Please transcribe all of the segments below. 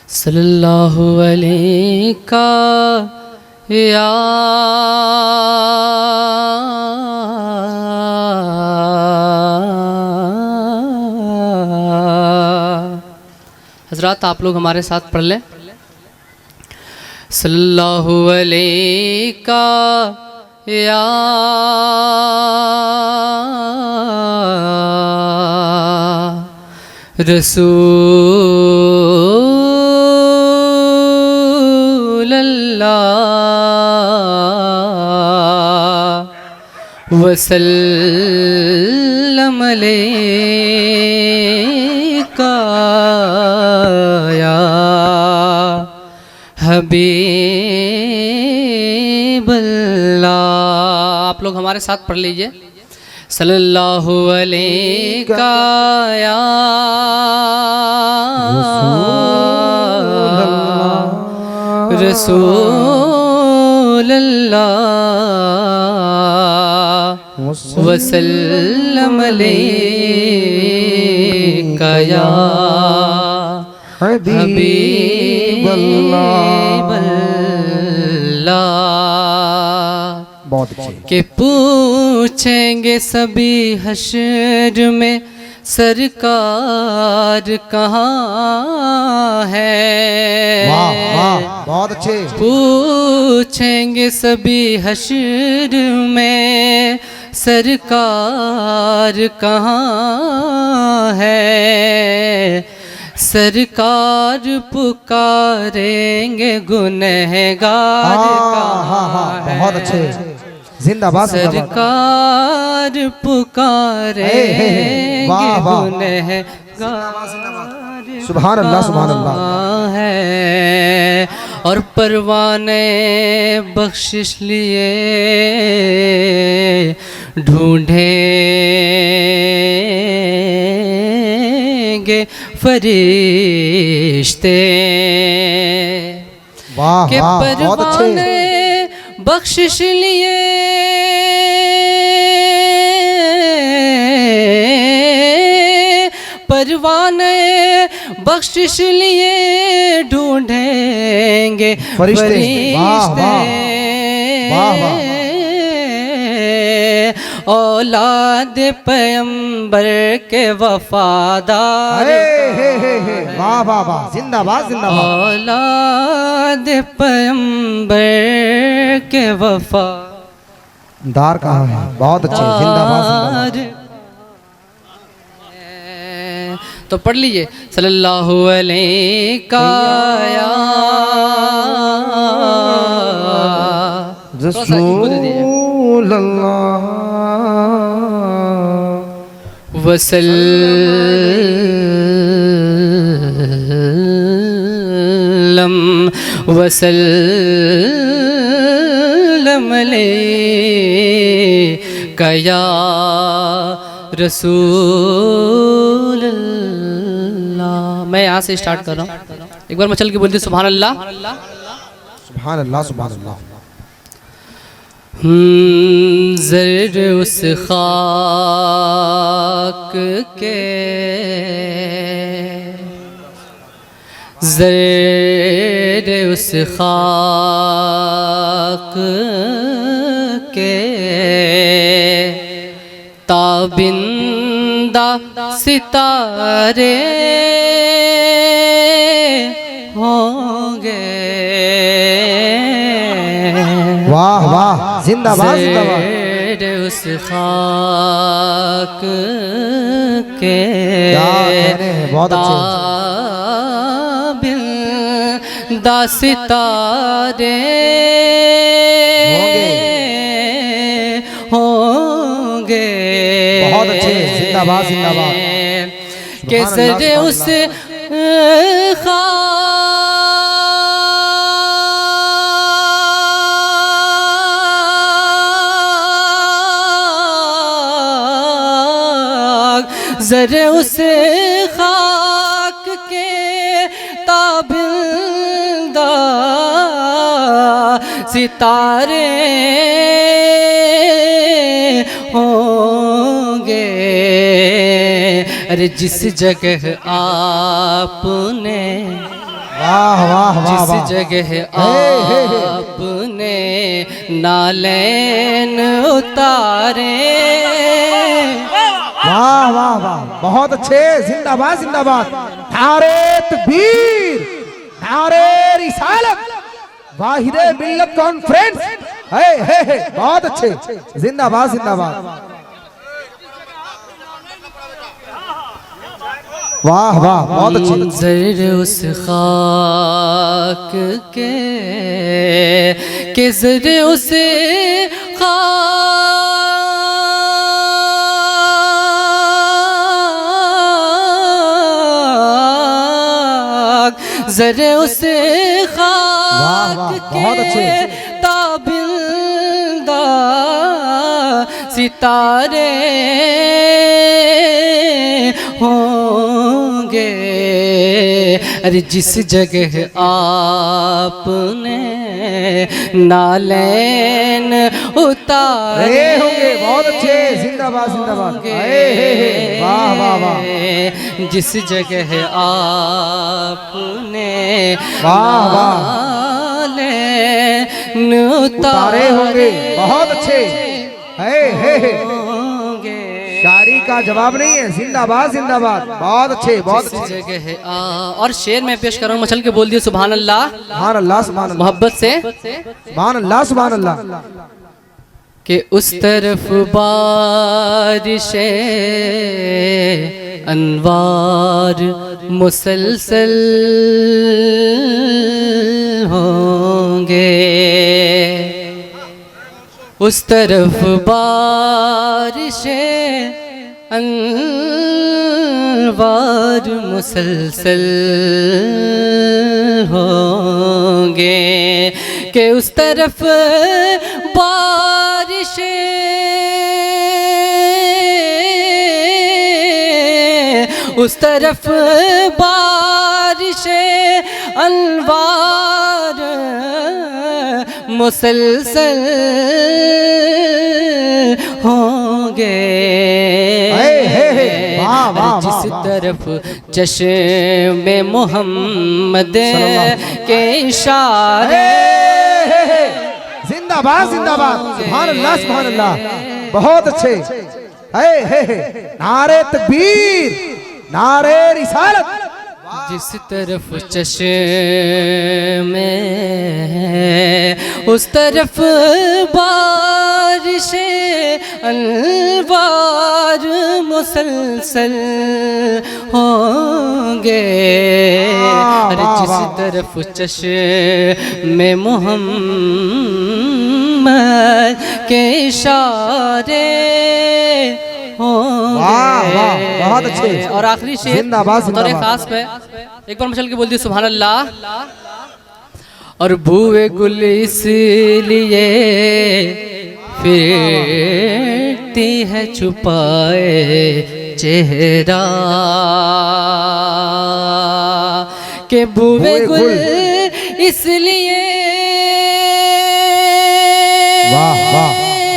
सल्लल्लाहु अलैका या हजरात, आप लोग हमारे साथ पढ़ लें। सल्लल्लाहु अलैका या रसूल अल्लाह वसल्लम अलैका या हबीब अल्लाह। आप लोग हमारे साथ पढ़ लीजिए। सल्लल्लाहु अलैका या रसूल अल्लाह वसल्लम अलैका या हबीब अल्लाह। बहुत अच्छे। के पूछेंगे सभी हश्र में सरकार कहाँ है। वाह वाह, बहुत अच्छे। पूछेंगे सभी हश्र में सरकार कहाँ है। सरकार पुकारेंगे गुनहगार कहाँ है। बहुत अच्छे, जिंदाबाद। सरकार पुकारेंगे गुनहगार सुभान अल्लाह, सुभान अल्लाह है। और परवाने बख्शिश लिए ढूंढेंगे फरिश्ते। वाह के वाह, बहुत अच्छे। परवाने बख्शिश लिए परवाने बख्शिश लिए ढूंढेंगे फरिश्ते। वाह वाह, वाह वाह। औलाद पैगंबर के वफादार। वाह वाह वाह, जिंदाबाद जिंदाबाद। औलाद पैगंबर के वफादार कहाँ है। बहुत अच्छे, जिंदाबाद जिंदाबाद। तो पढ़ लीजिए। सल्लल्लाहु अलैका या रसूल अल्लाह वसल्लम अलैका या रसूल अल्लाह। मैं यहाँ से स्टार्ट कर रहा हूँ। एक बार मैं चल के बोलती सुभान अल्लाह, सुभान अल्लाह, सुभान अल्लाह। ज़र्र उस खाक के ज़र्र उस खाक के ताबिंदा सितारे होंगे। वाह वाह, जिंदाबाद जिंदाबाद। उस खाक के बहुत अच्छे। ताबिंदा सितारे होंगे। बहुत अच्छे, जिंदाबाद जिंदाबाद। के ज़र्रे उस ज़र्रे उस खाक के ताबिंदा सितारे अरे जिस जगह आपने वाह वाह वाह जिस वाह जगह हे। आपने नालैन उतारे वाह वाह वाह बहुत अच्छे। जिंदाबाद जिंदाबाद। नारे तकबीर, नारे रिसालत, वाहिदे मिल्लत कॉन्फ्रेंस। हे बहुत अच्छे। जिंदाबाद जिंदाबाद। वाह वाह बहुत अच्छे। मंजर उस खाक के जर उस खाक जर उस वाह, खाक बहुत अच्छे। के ताबिंदा सितारे होंगे। अरे जिस जगह आपने नालैन उतारे होंगे। बहुत अच्छे। जिंदाबाद जिंदाबाद। वाह वाह वाह जिस जगह आपने वाह, वाह। नालैन उतारे होंगे। बहुत अच्छे। हे होंगे। शायरी का जवाब नहीं है। जिंदाबाद जिंदाबाद। बहुत अच्छे बहुत जिस अच्छे। जगह और शेर में पेश कर रहा हूँ, मचल के बोल दिए सुभान अल्लाह सुभान अल्लाह सुभान अल्लाह मोहब्बत से सुभान अल्लाह सुभान अल्लाह। कि उस तरफ बारिशे अनवार मुसलसल होंगे। उस तरफ बारिशे अनवार मुसलसल होंगे। कि उस तरफ बारिशे उस तरफ बारिशे अनवार मुसलसल होंगे। वाह, वाह, जिस वाह। तरफ चश्मे मोहम्मद के इशारे जिंदाबाद जिंदाबाद। सुभान अल्लाह सुभान अल्लाह। बहुत अच्छे। नारे तकबीर, नारे रिसालत। जिस तरफ चश्मे उस तरफ बारिशे अनवार मुसलसल होंगे। अरे जिस तरफ चश्मे मोहम्मद के इशारे होंगे। वाह, वाह, बहुत अच्छे। और आखिरी शेर जिंदाबाद, तौर जिंदाबाद। खास पे एक बार मचल के बोल दिए सुभान अल्लाह। और भूए गुल इसलिए फिरती है छुपाए चेहरा के भूए गुल इसलिए। वाह वाह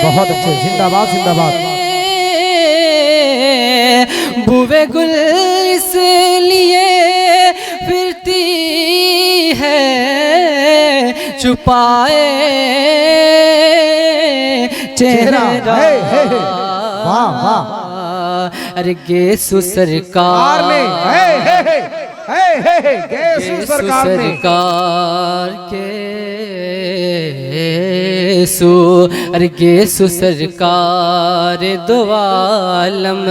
बहुत अच्छे। जिंदाबाद जिंदाबाद। भूवे गुल इसलिए फिरती है छुपाए चेहरा। वाह वाह। अरे गेसु सरकार ने गेसु सरकार ने सरकार के गेसु अरे गेसु सरकार दो आलम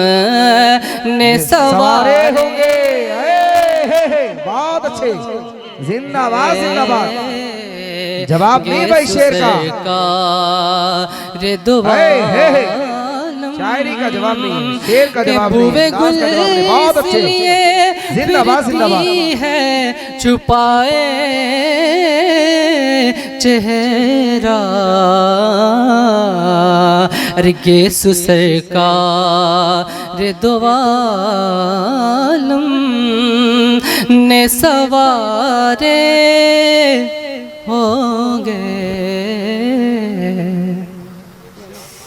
ने सवारे होंगे। बहुत अच्छे। जिंदाबाद जिंदाबाद। जवाब नहीं भाई शेर का। रे दो शायरी का जवाब नहीं, शेर का जवाब नहीं, भूवे नाज का जवाब नहीं। बहुत अच्छे। जिंदाबाद जिंदाबाद। है छुपाए चेहरा अरे गेसु सरकार दो आलम ने सवारे होंगे।